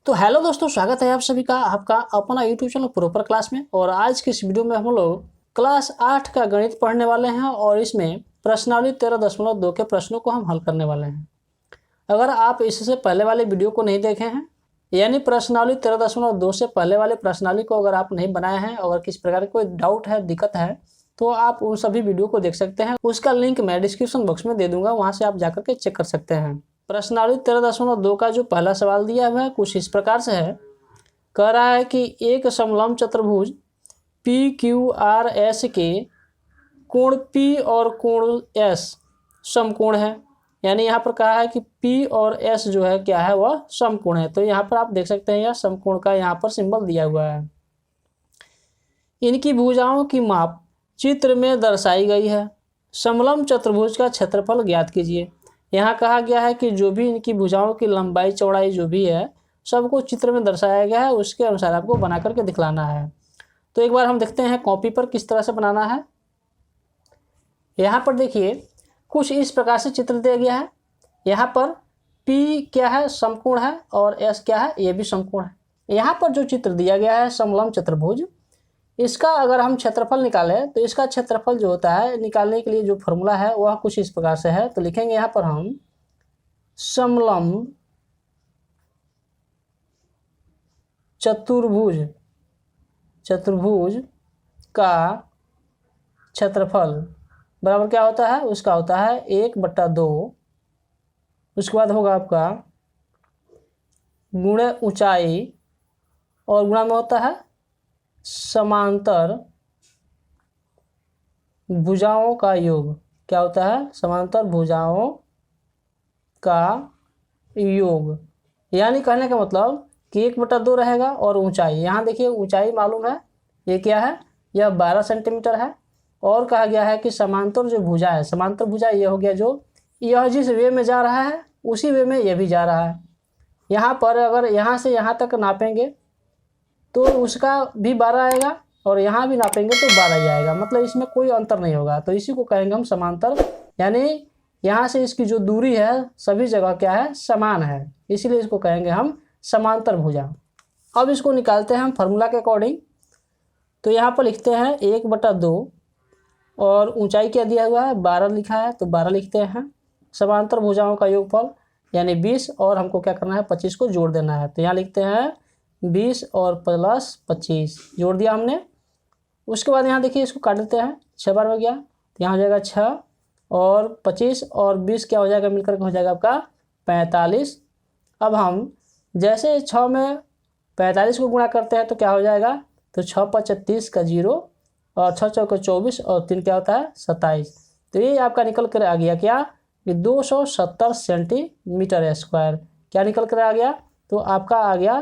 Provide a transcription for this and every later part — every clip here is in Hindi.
तो हेलो दोस्तों, स्वागत है आप सभी का आपका अपना यूट्यूब चैनल प्रॉपर क्लास में। और आज की इस वीडियो में हम लोग क्लास 8 का गणित पढ़ने वाले हैं और इसमें प्रश्नावली 13.2 के प्रश्नों को हम हल करने वाले हैं। अगर आप इससे पहले वाले वीडियो को नहीं देखे हैं, यानी प्रश्नावली 13.2 से पहले वाले प्रश्नावली को अगर आप नहीं बनाए हैं, अगर किसी प्रकार की कोई डाउट है, दिक्कत है, तो आप उन सभी वीडियो को देख सकते हैं। उसका लिंक मैं डिस्क्रिप्शन बॉक्स में दे दूंगा, वहाँ से आप जाकर के चेक कर सकते हैं। प्रश्नावली 13.2 का जो पहला सवाल दिया हुआ है कुछ इस प्रकार से है। कह रहा है कि एक समलंब चतुर्भुज पी क्यू आर एस के कोण पी और कोण एस समकोण है। यानी यहाँ पर कहा है कि पी और एस जो है क्या है, वह समकोण है। तो यहाँ पर आप देख सकते हैं यह समकोण का यहाँ पर सिंबल दिया हुआ है। इनकी भुजाओं की माप चित्र में दर्शाई गई है। समलंब चतुर्भुज का क्षेत्रफल ज्ञात कीजिए। यहाँ कहा गया है कि जो भी इनकी भुजाओं की लंबाई चौड़ाई जो भी है सबको चित्र में दर्शाया गया है, उसके अनुसार आपको बना करके दिखलाना है। तो एक बार हम देखते हैं कॉपी पर किस तरह से बनाना है। यहाँ पर देखिए कुछ इस प्रकार से चित्र दिया गया है। यहाँ पर P क्या है, समकोण है, और S क्या है, ये भी समकोण है। यहाँ पर जो चित्र दिया गया है समलंब चतुर्भुज, इसका अगर हम क्षेत्रफल निकालें तो इसका क्षेत्रफल जो होता है निकालने के लिए जो फॉर्मूला है वह कुछ इस प्रकार से है। तो लिखेंगे यहाँ पर हम समलंब चतुर्भुज का क्षेत्रफल बराबर क्या होता है, उसका होता है 1/2। उसके बाद होगा आपका गुणे ऊंचाई, और गुणा में होता है समांतर भुजाओं का योग। क्या होता है, समांतर भुजाओं का योग। यानी कहने का मतलब कि 1/2 रहेगा। और ऊंचाई, यहाँ देखिए ऊंचाई मालूम है, ये क्या है, यह 12 सेंटीमीटर है। और कहा गया है कि समांतर जो भुजा है, समांतर भुजा ये हो गया जो यह जिस वे में जा रहा है उसी वे में यह भी जा रहा है। यहाँ पर अगर यहाँ से यहाँ तक नापेंगे तो उसका भी 12 आएगा, और यहाँ भी नापेंगे तो 12 ही आएगा। मतलब इसमें कोई अंतर नहीं होगा। तो इसी को कहेंगे हम समांतर। यानी यहाँ से इसकी जो दूरी है सभी जगह क्या है, समान है, इसीलिए इसको कहेंगे हम समांतर भुजा। अब इसको निकालते हैं हम फार्मूला के अकॉर्डिंग। तो यहाँ पर लिखते हैं 1/2, और ऊंचाई क्या दिया हुआ है, 12 लिखा है, तो 12 लिखते हैं। समांतर भुजाओं का योगफल यानी 20, और हमको क्या करना है, 25 को जोड़ देना है। तो यहाँ लिखते हैं 20 और प्लस 25 जोड़ दिया हमने। उसके बाद यहाँ देखिए इसको काट देते हैं, 6 बार हो गया, तो यहाँ हो जाएगा 6 और 25 और 20 क्या हो जाएगा, मिलकर के हो जाएगा आपका 45। अब हम जैसे 6 में 45 को गुणा करते हैं तो क्या हो जाएगा, तो 6 × 36 का 0, और 6 × 4 = 24, और 3 क्या होता है, 27। तो ये आपका निकल कर आ गया क्या, कि 270 सेंटीमीटर स्क्वायर। क्या निकल कर आ गया, तो आपका आ गया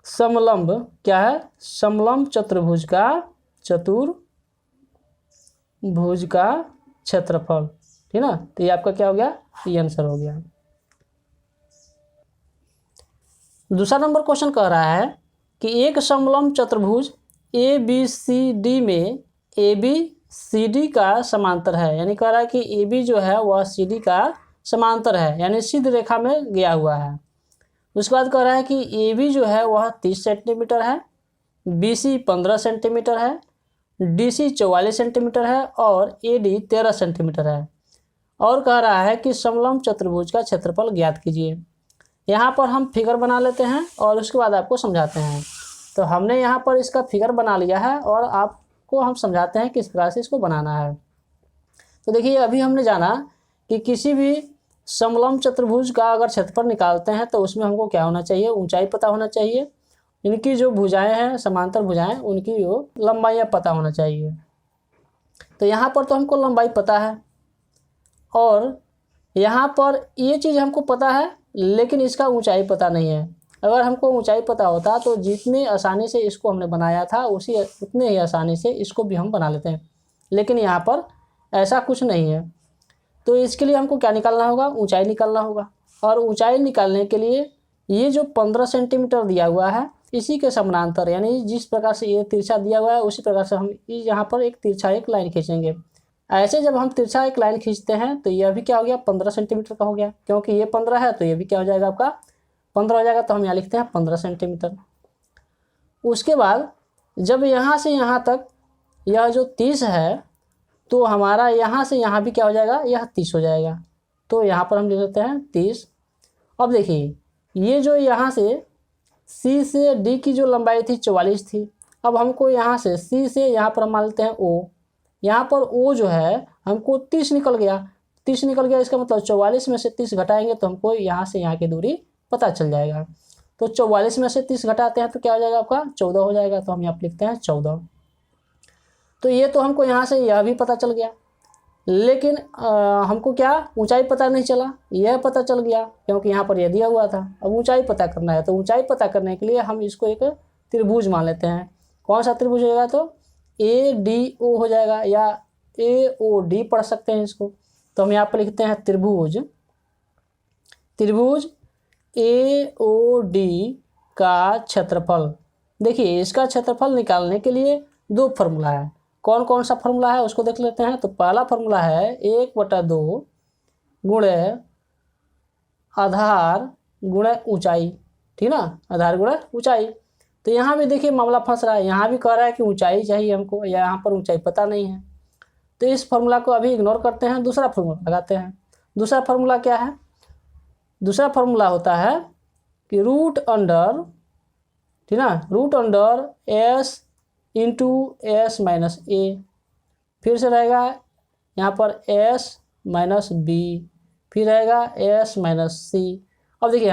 समलंब, क्या है, समलंब चतुर्भुज का क्षेत्रफल। ठीक ना। तो ये आपका क्या हो गया, ये आंसर हो गया। दूसरा नंबर क्वेश्चन कह रहा है कि एक समलंब चतुर्भुज ABCD में ABCD का समांतर है। यानी कह रहा है कि AB जो है वह CD का समांतर है, यानी सीधी रेखा में गया हुआ है। उसके बाद कह रहा है कि AB जो है वह 30 सेंटीमीटर है, BC 15 सेंटीमीटर है, DC 44 सेंटीमीटर है, और AD 13 सेंटीमीटर है। और कह रहा है कि समलंब चतुर्भुज का क्षेत्रफल ज्ञात कीजिए। यहाँ पर हम फिगर बना लेते हैं और उसके बाद आपको समझाते हैं। तो हमने यहाँ पर इसका फिगर बना लिया है और आपको हम समझाते हैं किस प्रकार से इसको बनाना है। तो देखिए अभी हमने जाना कि किसी भी समलंब चतुर्भुज का अगर क्षेत्रफल निकालते हैं तो उसमें हमको क्या होना चाहिए, ऊंचाई पता होना चाहिए। इनकी जो भुजाएं हैं, समांतर भुजाएं, उनकी जो लंबाइयाँ पता होना चाहिए। तो यहाँ पर तो हमको लंबाई पता है, और यहाँ पर ये चीज़ हमको पता है, लेकिन इसका ऊंचाई पता नहीं है। अगर हमको ऊंचाई पता होता तो जितनी आसानी से इसको हमने बनाया था उतने ही आसानी से इसको भी हम बना लेते हैं, लेकिन यहाँ पर ऐसा कुछ नहीं है। तो इसके लिए हमको क्या निकालना होगा, ऊंचाई निकालना होगा। और ऊंचाई निकालने के लिए ये जो 15 सेंटीमीटर दिया हुआ है इसी के समानांतर, यानी जिस प्रकार से ये तिरछा दिया हुआ है उसी प्रकार से हम यहाँ पर एक तिरछा एक लाइन खींचेंगे। ऐसे जब हम तिरछा एक लाइन खींचते हैं तो यह भी क्या हो गया, 15 सेंटीमीटर का हो गया, क्योंकि ये 15 है तो ये भी क्या हो जाएगा आपका 15 हो जाएगा, तो हम यहाँ लिखते हैं 15 सेंटीमीटर। उसके बाद जब यहाँ से यहाँ तक यह जो 30 है, तो हमारा यहाँ से यहाँ भी क्या हो जाएगा, यह 30 हो जाएगा। तो यहाँ पर हम लिख लेते हैं 30। अब देखिए ये जो यहाँ से सी से डी की जो लंबाई थी 44 थी। अब हमको यहाँ से सी से यहाँ पर हम मान लेते हैं ओ, यहाँ पर ओ जो है हमको 30 निकल गया। 30 निकल गया, इसका मतलब 44 में से 30 घटाएंगे तो हमको यहाँ से यहाँ की दूरी पता चल जाएगा। तो 44 में से 30 घटाते हैं तो क्या हो जाएगा आपका 14 हो जाएगा। तो हम यहाँ पर लिखते हैं 14। तो ये तो हमको यहाँ से यह भी पता चल गया, लेकिन हमको क्या ऊंचाई पता नहीं चला, यह पता चल गया क्योंकि यहाँ पर यह दिया हुआ था। अब ऊंचाई पता करना है, तो ऊंचाई पता करने के लिए हम इसको एक त्रिभुज मान लेते हैं। कौन सा त्रिभुज हो जाएगा, तो ADO हो जाएगा या AOD पढ़ सकते हैं इसको। तो हम यहाँ पर लिखते हैं त्रिभुज AOD का क्षेत्रफल। देखिए इसका क्षेत्रफल निकालने के लिए 2 फार्मूला है। कौन कौन सा फार्मूला है उसको देख लेते हैं। तो पहला फार्मूला है 1/2 गुणे आधार गुणे ऊंचाई, ठीक ना, आधार गुणे ऊंचाई। तो यहाँ भी देखिए मामला फंस रहा है, यहाँ भी कह रहा है कि ऊंचाई चाहिए हमको, या यहाँ पर ऊंचाई पता नहीं है। तो इस फार्मूला को अभी इग्नोर करते हैं, दूसरा फार्मूला लगाते हैं। दूसरा फार्मूला क्या है, दूसरा फार्मूला होता है कि रूट अंडर, ठीक ना, root under S into S minus A, फिर से रहेगा यहाँ पर S माइनस B, फिर रहेगा S माइनस C। अब देखिए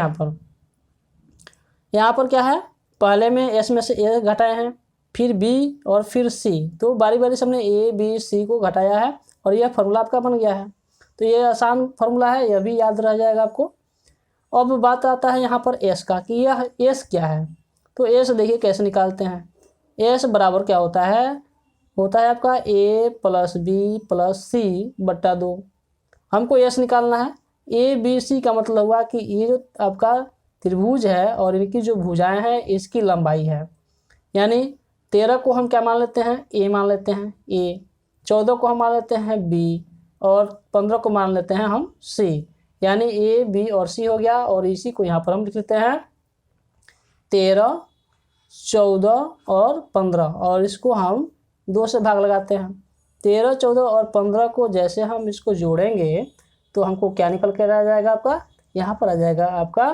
यहाँ पर क्या है, पहले में S में से A घटाए हैं, फिर B और फिर C, तो बारी बारी से हमने A B C को घटाया है और यह फार्मूला आपका बन गया है। तो ये आसान फार्मूला है, यह भी याद रह जाएगा आपको। अब बात आता है यहाँ पर S का कि यह S क्या है। तो S देखिए कैसे निकालते हैं। S बराबर क्या होता है आपका A plus B plus C बट्टा 2। हमको S निकालना है। ABC का मतलब हुआ कि ये जो आपका त्रिभुज है और इनकी जो भुजाएं हैं इसकी लंबाई है। यानी 13 को हम क्या मान लेते हैं, A मान लेते हैं A, 14 को हम मान लेते हैं B और 15 को मान लेते हैं हम C। यानी A B और C हो गया, और इसी को यहाँ पर हम लिख लेते हैं 13, 14 और 15, और इसको हम 2 से भाग लगाते हैं। 13, 14 और 15 को जैसे हम इसको जोड़ेंगे तो हमको क्या निकल कर आ जाएगा आपका, यहाँ पर आ जाएगा आपका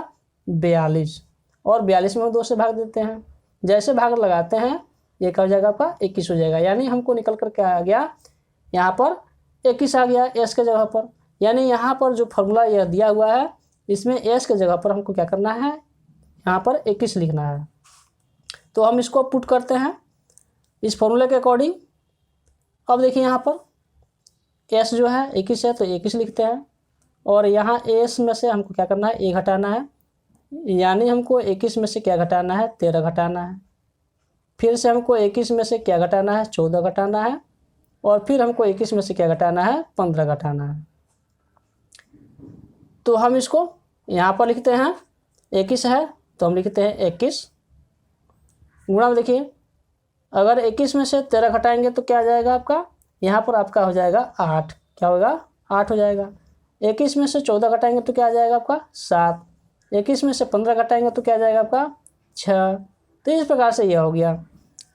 42, और 42 में हम 2 से भाग देते हैं। जैसे भाग लगाते हैं ये क्या हो जाएगा आपका 21 हो जाएगा। यानी हमको निकल कर क्या आ गया, यहाँ पर 21 आ गया S के जगह पर। यानी यहाँ पर जो फार्मूला यह दिया हुआ है इसमें S के जगह पर हमको क्या करना है, यहाँ पर 21 लिखना है। तो हम इसको पुट करते हैं इस फॉर्मूले के अकॉर्डिंग। अब देखिए यहाँ पर S जो है 21 है तो 21 लिखते हैं, और यहाँ S में से हमको क्या करना है, A घटाना है। यानी हमको 21 में से क्या घटाना है, 13 घटाना है। फिर से हमको 21 में से क्या घटाना है, 14 घटाना है, और फिर हमको 21 में से क्या घटाना है, 15 घटाना है। तो हम इसको यहाँ पर लिखते हैं 21 है तो हम लिखते हैं 21 गुणा में, देखिए अगर 21 में से 13 घटाएंगे तो क्या आ जाएगा आपका, यहाँ पर आपका हो जाएगा 8, क्या होगा 8 हो जाएगा। 21 में से 14 घटाएंगे तो क्या आ जाएगा आपका 7, 21 में से 15 घटाएंगे तो क्या आ जाएगा आपका 6। तो इस प्रकार से यह हो गया।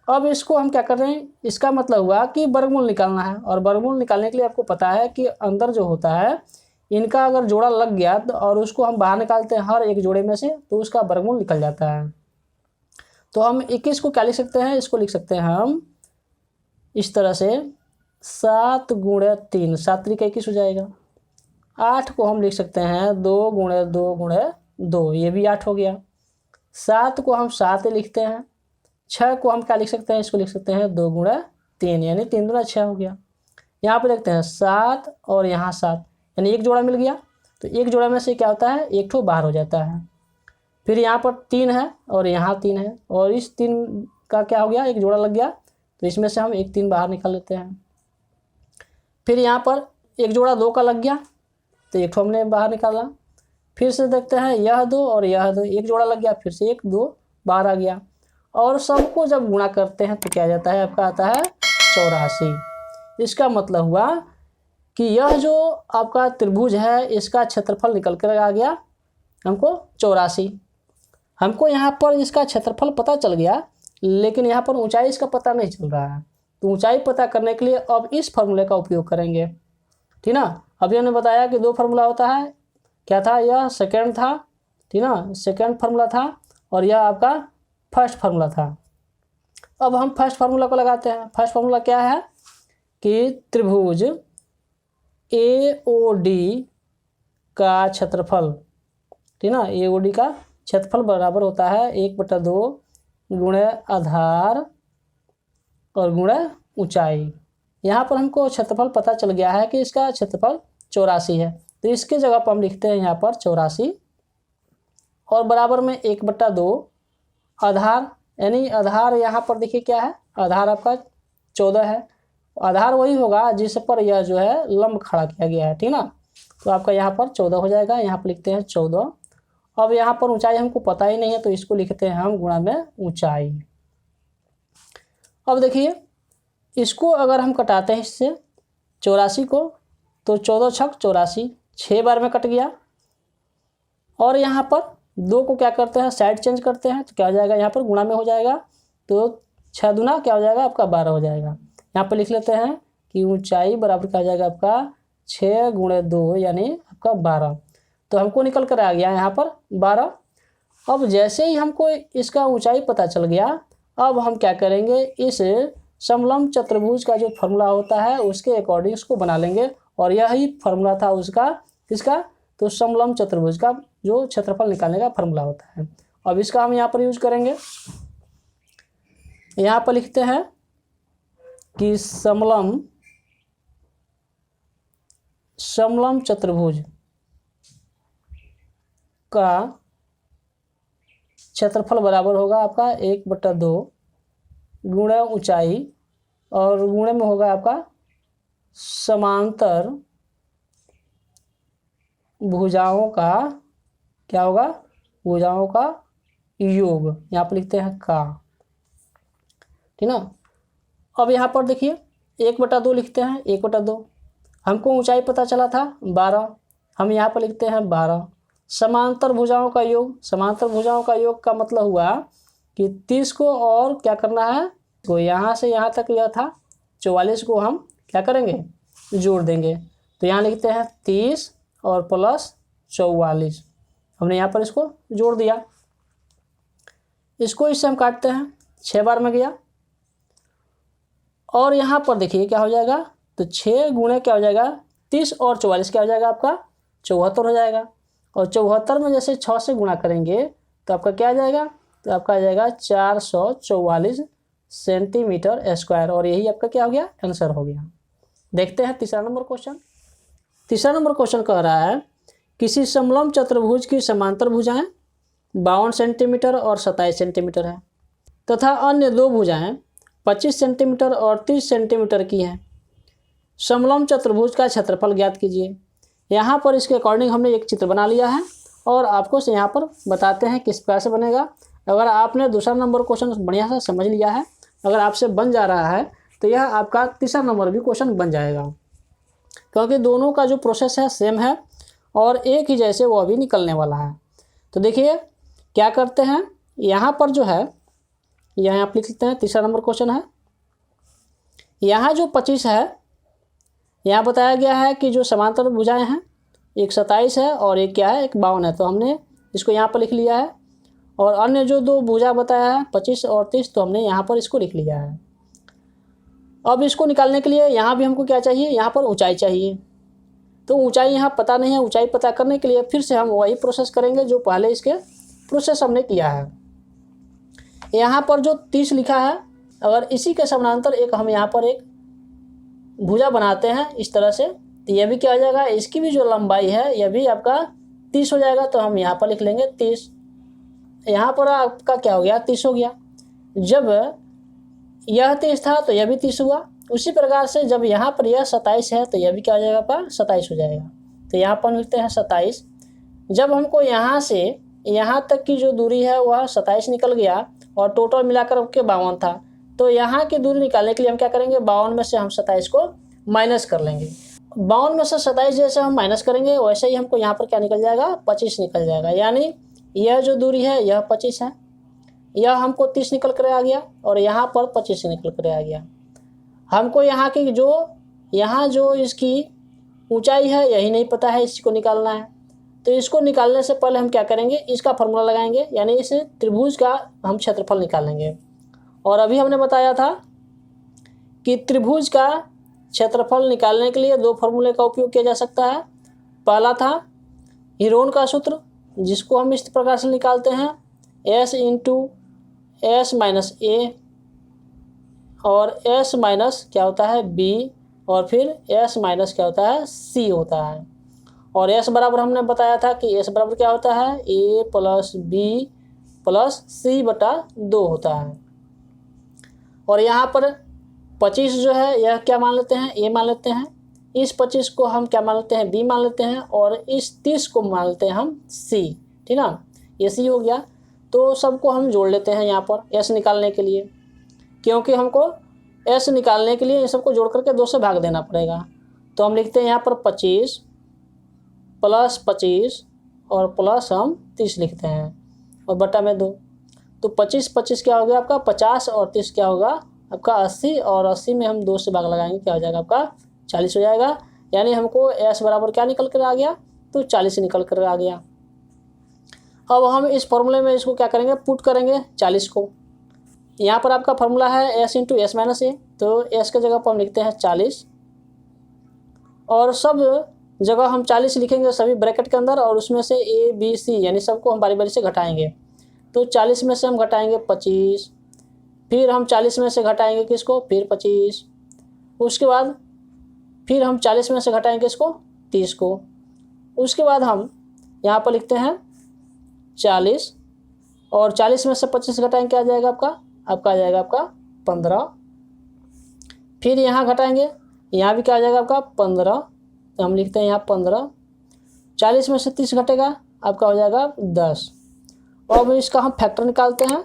अब इसको हम क्या कर रहे हैं, इसका मतलब हुआ कि वर्गमूल निकालना है, और वर्गमूल निकालने के लिए आपको पता है कि अंदर जो होता है इनका अगर जोड़ा लग गया तो और उसको हम बाहर निकालते हैं हर एक जोड़े में से, तो उसका वर्गमूल निकल जाता है। तो हम 21 को क्या लिख सकते हैं, इसको लिख सकते हैं हम इस तरह से 7 गुणे 3, 7 3 21 हो जाएगा। 8 को हम लिख सकते हैं 2 गुणे 2 गुणे 2, ये भी 8 हो गया। 7 को हम 7 लिखते हैं। 6 को हम क्या लिख सकते हैं, इसको लिख सकते हैं 2 गुणे 3, यानी 3 दूना 6 हो गया। यहाँ पे देखते हैं 7 और यहाँ 7, यानी एक जोड़ा मिल गया। तो एक जोड़ा में से क्या होता है, एक ठो बाहर हो जाता है। फिर यहाँ पर 3 है और यहाँ 3 है, और इस 3 का क्या हो गया, एक जोड़ा लग गया, तो इसमें से हम एक 3 बाहर निकाल लेते हैं। फिर यहाँ पर एक जोड़ा 2 का लग गया तो एक ठो हमने बाहर निकाला। फिर से देखते हैं यह 2 और यह 2, एक जोड़ा लग गया, फिर से 1 2 बाहर आ गया, और सबको जब गुणा करते हैं तो क्या जाता है, आपका आता है 84। इसका मतलब हुआ कि यह जो आपका त्रिभुज है इसका क्षेत्रफल निकल कर आ गया हमको 84। हमको यहाँ पर इसका क्षेत्रफल पता चल गया, लेकिन यहाँ पर ऊंचाई इसका पता नहीं चल रहा है। तो ऊंचाई पता करने के लिए अब इस फार्मूले का उपयोग करेंगे, ठीक ना। अभी हमने बताया कि 2 फार्मूला होता है, क्या था, यह सेकेंड था, ठीक ना, सेकेंड फार्मूला था, और यह आपका फर्स्ट फार्मूला था। अब हम फर्स्ट फार्मूला को लगाते हैं। फर्स्ट फार्मूला क्या है कि त्रिभुज AOD का क्षेत्रफल, ठीक ना, AOD का क्षेत्रफल बराबर होता है 1/2 गुणे आधार और गुणे ऊंचाई। यहाँ पर हमको क्षेत्रफल पता चल गया है कि इसका क्षेत्रफल 84 है, तो इसके जगह पर हम लिखते हैं यहाँ पर 84 और बराबर में 1/2 आधार, यानी आधार यहाँ पर देखिए क्या है, आधार आपका 14 है। आधार वही होगा जिस पर यह जो है लंब खड़ा किया गया है, ठीक ना। तो आपका यहाँ पर 14 हो जाएगा, यहाँ पर लिखते हैं 14। अब यहाँ पर ऊंचाई हमको पता ही नहीं है, तो इसको लिखते हैं हम गुणा में ऊंचाई। अब देखिए इसको अगर हम कटाते हैं इससे 84 को, तो 14 छक 84, 6 बार में कट गया। और यहाँ पर 2 को क्या करते हैं, साइड चेंज करते हैं, तो क्या हो जाएगा, यहाँ पर गुणा में हो जाएगा, तो 6 दूना क्या हो जाएगा आपका 12 हो जाएगा। यहाँ पर लिख लेते हैं कि ऊंचाई बराबर क्या हो जाएगा आपका 6 गुणे 2 यानी आपका 12। तो हमको निकल कर आ गया यहाँ पर 12। अब जैसे ही हमको इसका ऊंचाई पता चल गया, अब हम क्या करेंगे, इस समलंब चतुर्भुज का जो फार्मूला होता है उसके अकॉर्डिंग इसको बना लेंगे। और यही फार्मूला था उसका, किसका, तो समलंब चतुर्भुज का जो क्षेत्रफल निकालने का फार्मूला होता है। अब इसका हम यहाँ पर यूज करेंगे। यहाँ पर लिखते हैं कि समलंब चतुर्भुज का क्षेत्रफल बराबर होगा आपका 1/2 गुणे ऊंचाई और गुणे में होगा आपका समांतर भुजाओं का, क्या होगा, भुजाओं का योग, यहाँ पर लिखते हैं का, ठीक ना। अब यहाँ पर देखिए 1/2 लिखते हैं, 1/2 हमको ऊंचाई पता चला था 12, हम यहाँ पर लिखते हैं 12। समांतर भुजाओं का योग, समांतर भुजाओं का योग का मतलब हुआ कि 30 को और क्या करना है, तो यहाँ से यहाँ तक यह था 44 को हम क्या करेंगे, जोड़ देंगे। तो यहाँ लिखते हैं 30 और प्लस 44, हमने यहाँ पर इसको जोड़ दिया। इसको इससे हम काटते हैं, 6 बार में गया। और यहाँ पर देखिए क्या हो जाएगा, तो 6 गुणे क्या हो जाएगा 30 और 44 क्या हो जाएगा आपका 74 हो जाएगा। और 74 में जैसे 6 से गुणा करेंगे तो आपका क्या आ जाएगा, तो आपका आ जाएगा 444 सेंटीमीटर स्क्वायर। और यही आपका क्या हो गया, आंसर हो गया। देखते हैं तीसरा नंबर क्वेश्चन। तीसरा नंबर क्वेश्चन कह रहा है किसी समलंब चतुर्भुज की समांतर भुजाएं 52 सेंटीमीटर और 27 सेंटीमीटर है तथा अन्य 2 भुजाएं 25 सेंटीमीटर और 30 सेंटीमीटर की हैं। समलंब चतुर्भुज का क्षेत्रफल ज्ञात कीजिए। यहाँ पर इसके अकॉर्डिंग हमने एक चित्र बना लिया है और आपको से यहाँ पर बताते हैं किस प्रकार से बनेगा। अगर आपने दूसरा नंबर क्वेश्चन बढ़िया से समझ लिया है, अगर आपसे बन जा रहा है, तो यह आपका तीसरा नंबर भी क्वेश्चन बन जाएगा, क्योंकि दोनों का जो प्रोसेस है सेम है और एक ही जैसे वो अभी निकलने वाला है। तो देखिए क्या करते हैं, यहाँ पर जो है यहाँ आप लिख सकते हैं, तीसरा नंबर क्वेश्चन है। यहाँ जो 25 है, यहाँ बताया गया है कि जो समांतर भुजाएं हैं एक 27 है और एक क्या है, एक 52 है। तो हमने इसको यहाँ पर लिख लिया है। और अन्य जो 2 भुजा बताया है 25 और 30, तो हमने यहाँ पर इसको लिख लिया है। अब इसको निकालने के लिए यहाँ भी हमको क्या चाहिए, यहाँ पर ऊंचाई चाहिए। तो ऊंचाई यहाँ पता नहीं है, ऊंचाई पता करने के लिए फिर से हम वही प्रोसेस करेंगे जो पहले इसके प्रोसेस हमने किया है। यहाँ पर जो 30 लिखा है, अगर इसी के समानांतर एक हम यहाँ पर एक भुजा बनाते हैं इस तरह से, तो यह भी क्या हो जाएगा, इसकी भी जो लंबाई है यह भी आपका 30 हो जाएगा। तो हम यहाँ पर लिख लेंगे 30। यहाँ पर आपका क्या हो गया, 30 हो गया। जब यह 30 था तो यह भी 30 हुआ। उसी प्रकार से जब यहाँ पर यह 27 है तो यह भी क्या हो जाएगा आपका 27 हो जाएगा। तो यहाँ पर लिखते हैं 27। जब हमको यहाँ से यहाँ तक की जो दूरी है वह 27 निकल गया और टोटल मिलाकर के 52 था, तो यहाँ की दूरी निकालने के लिए हम क्या करेंगे, 52 में से हम 27 को माइनस कर लेंगे। 52 में से 27 जैसे हम माइनस करेंगे वैसे ही हमको यहाँ पर क्या निकल जाएगा, 25 निकल जाएगा। यानी यह जो दूरी है यह 25 है, यह हमको 30 निकल कर आ गया और यहाँ पर 25 निकल कर आ गया। हमको यहाँ की यहाँ जो इसकी ऊंचाई है यही नहीं पता है, इसको निकालना है। तो इसको निकालने से पहले हम क्या करेंगे, इसका फॉर्मूला लगाएंगे, यानी इस त्रिभुज का हम क्षेत्रफल निकालेंगे। और अभी हमने बताया था कि त्रिभुज का क्षेत्रफल निकालने के लिए दो फॉर्मूले का उपयोग किया जा सकता है। पहला था हीरोन का सूत्र, जिसको हम इस प्रकार से निकालते हैं, s इंटू एस माइनस ए और s माइनस क्या होता है b और फिर s माइनस क्या होता है c होता है। और s बराबर हमने बताया था कि s बराबर क्या होता है a plus b plus c बटा 2 होता है। और यहाँ पर 25 जो है यह क्या मान लेते हैं, a मान लेते हैं, इस 25 को हम क्या मान लेते हैं, b मान लेते हैं, और इस 30 को मान लेते हैं हम c, ठीक ना, ये c हो गया। तो सबको हम जोड़ लेते हैं यहाँ पर s निकालने के लिए, क्योंकि हमको s निकालने के लिए इन सबको जोड़ करके 2 से भाग देना पड़ेगा। तो हम लिखते हैं यहाँ पर 25 प्लस 25 और प्लस हम 30 लिखते हैं और बटा में 2। तो 25 क्या हो गया आपका 50 और 30 क्या होगा आपका 80, और 80 में हम 2 से भाग लगाएंगे, क्या हो जाएगा आपका 40 हो जाएगा। यानी हमको s बराबर क्या निकल कर आ गया, तो 40 निकल कर आ गया। अब हम इस फॉर्मूले में इसको क्या करेंगे, पुट करेंगे 40 को। यहाँ पर आपका फॉर्मूला है s इंटू एस माइनस ए, तो s के जगह पर हम लिखते हैं 40 और सब जगह हम 40 लिखेंगे सभी ब्रैकेट के अंदर, और उसमें से a b c यानी सबको हम बारी बारी से घटाएंगे। तो 40 में से हम घटाएंगे 25, फिर हम 40 में से घटाएंगे किसको, फिर 25, उसके बाद फिर हम 40 में से घटाएंगे इसको 30 को, उसके बाद हम यहाँ पर लिखते हैं 40 और 40 में से 25 घटाएंगे क्या आ जाएगा आपका आ जाएगा आपका 15, फिर यहाँ घटाएंगे, यहाँ भी क्या आ जाएगा आपका 15, तो हम लिखते हैं यहाँ 15, 40 में से 30 घटेगा आपका हो जाएगा 10। अब इसका हम फैक्टर निकालते हैं।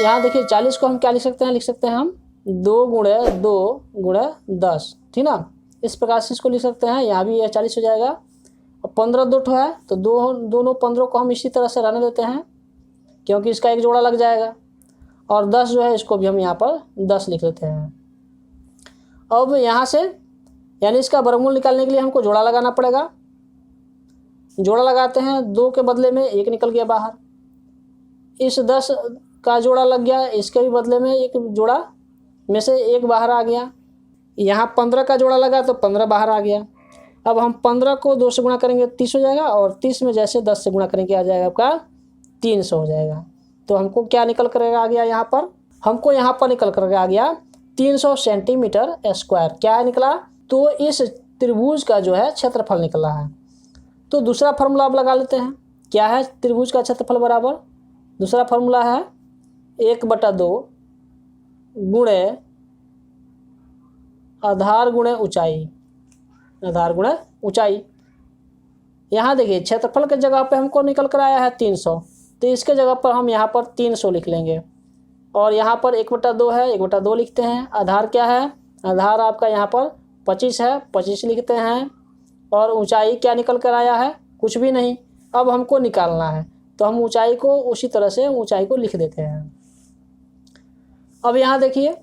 यहाँ देखिए 40 को हम क्या लिख सकते हैं, लिख सकते हैं हम 2 गुणे 2 गुणे 10, ठीक ना, इस प्रकार से इसको लिख सकते हैं। यहाँ भी यह 40 हो जाएगा और 15 दो ठो है, तो दोनों 15 को हम इसी तरह से रहने देते हैं क्योंकि इसका एक जोड़ा लग जाएगा, और 10 जो है इसको भी हम यहाँ पर 10 लिख लेते हैं। अब यहाँ से यानी इसका वर्गमूल निकालने के लिए हमको जोड़ा लगाना पड़ेगा। जोड़ा लगाते हैं, 2 के बदले में 1 निकल गया बाहर, इस 10 का जोड़ा लग गया, इसके भी बदले में एक जोड़ा में से 1 बाहर आ गया। यहाँ 15 का जोड़ा लगा तो 15 बाहर आ गया। अब हम 15 को 2 से गुणा करेंगे 30 हो जाएगा, और 30 में जैसे 10 से गुणा करेंगे आ जाएगा आपका 300 हो जाएगा। तो हमको क्या निकल कर आ गया, यहाँ पर हमको यहाँ पर निकल कर आ गया 300 सेंटीमीटर स्क्वायर। क्या है निकला, तो इस त्रिभुज का जो है क्षेत्रफल निकला है। तो दूसरा फार्मूला आप लगा लेते हैं, क्या है त्रिभुज का क्षेत्रफल बराबर, दूसरा फार्मूला है 1/2 गुणे आधार गुणे ऊंचाई, आधार गुणे ऊंचाई। यहाँ देखिए क्षेत्रफल के जगह पे हमको निकल कर आया है 300, तो इसके जगह पर हम यहाँ पर 300 लिख लेंगे, और यहाँ पर 1/2 है, 1/2 लिखते हैं। आधार क्या है, आधार आपका यहाँ पर 25 है, 25 लिखते हैं, और ऊंचाई क्या निकल कर आया है, कुछ भी नहीं। अब हमको निकालना है तो हम ऊंचाई को उसी तरह से ऊंचाई को लिख देते हैं। अब यहाँ देखिए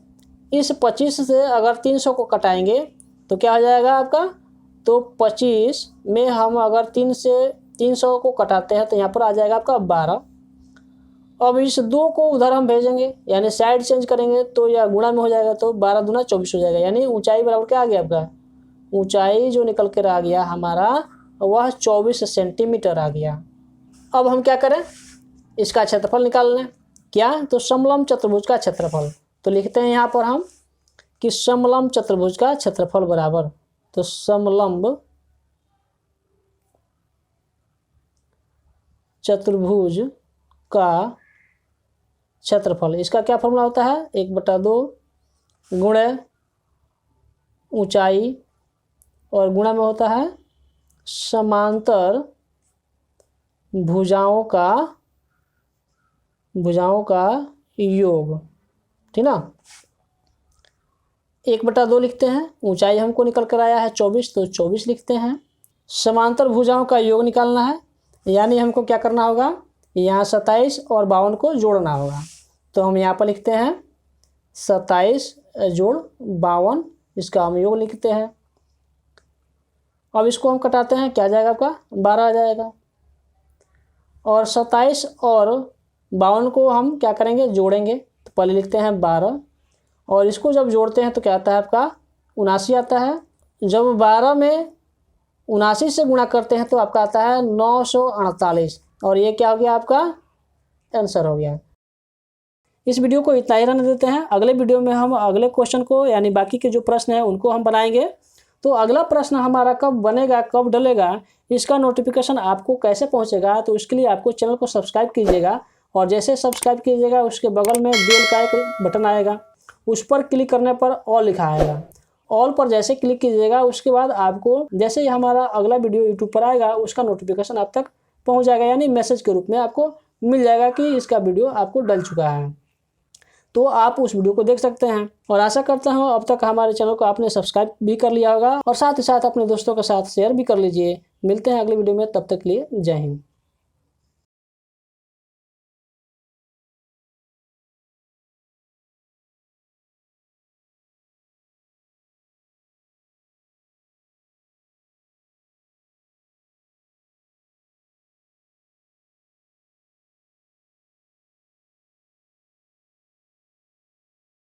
इस 25 से अगर 300 को कटाएंगे तो क्या हो जाएगा आपका, तो 25 में हम अगर 3 से 300 को कटाते हैं तो यहाँ पर आ जाएगा आपका 12। अब इस 2 को उधर हम भेजेंगे, यानी साइड चेंज करेंगे तो यह गुणा में हो जाएगा, तो 12 दूना 24 हो जाएगा। यानी ऊंचाई बराबर क्या आ गया आपका, ऊंचाई जो निकल कर आ गया हमारा वह 24 सेंटीमीटर आ गया। अब हम क्या करें, इसका क्षेत्रफल निकाल लें, क्या, तो समलंब चतुर्भुज का क्षेत्रफल। तो लिखते हैं यहाँ पर हम कि समलंब चतुर्भुज का क्षेत्रफल बराबर, तो समलंब चतुर्भुज का क्षेत्रफल, इसका क्या फॉर्मूला होता है, 1/2 गुणे ऊंचाई और गुणा में होता है समांतर भुजाओं का योग, ठीक ना। 1/2 लिखते हैं, ऊंचाई हमको निकल कर आया है 24, तो 24 लिखते हैं। समांतर भुजाओं का योग निकालना है, यानी हमको क्या करना होगा, यहाँ 27 और 52 को जोड़ना होगा। तो हम यहाँ पर लिखते हैं 27 जोड़ 52, इसका हम योग लिखते हैं। अब इसको हम कटाते हैं, क्या जाएगा आपका 12 आ जाएगा। और 27 और 52 को हम क्या करेंगे, जोड़ेंगे। तो पहले लिखते हैं 12 और इसको जब जोड़ते हैं तो क्या आता है आपका 79 आता है। जब 12 में 79 से गुणा करते हैं तो आपका आता है 948 और ये क्या हो गया, आपका आंसर हो गया। इस वीडियो को इतना ही रहने देते हैं। अगले वीडियो में हम अगले क्वेश्चन को यानी बाकी के जो प्रश्न हैं उनको हम बनाएंगे। तो अगला प्रश्न हमारा कब बनेगा, कब डलेगा, इसका नोटिफिकेशन आपको कैसे पहुंचेगा, तो उसके लिए आपको चैनल को सब्सक्राइब कीजिएगा और जैसे सब्सक्राइब कीजिएगा उसके बगल में बेल का एक बटन आएगा, उस पर क्लिक करने पर ऑल लिखा आएगा। ऑल पर जैसे क्लिक कीजिएगा उसके बाद आपको जैसे ही हमारा अगला वीडियो यूट्यूब पर आएगा उसका नोटिफिकेशन आप तक पहुँच जाएगा, यानी मैसेज के रूप में आपको मिल जाएगा कि इसका वीडियो आपको डल चुका है। तो आप उस वीडियो को देख सकते हैं। और आशा करता हूँ अब तक हमारे चैनल को आपने सब्सक्राइब भी कर लिया होगा और साथ ही साथ अपने दोस्तों के साथ शेयर भी कर लीजिए। मिलते हैं अगले वीडियो में, तब तक के लिए जय हिंद।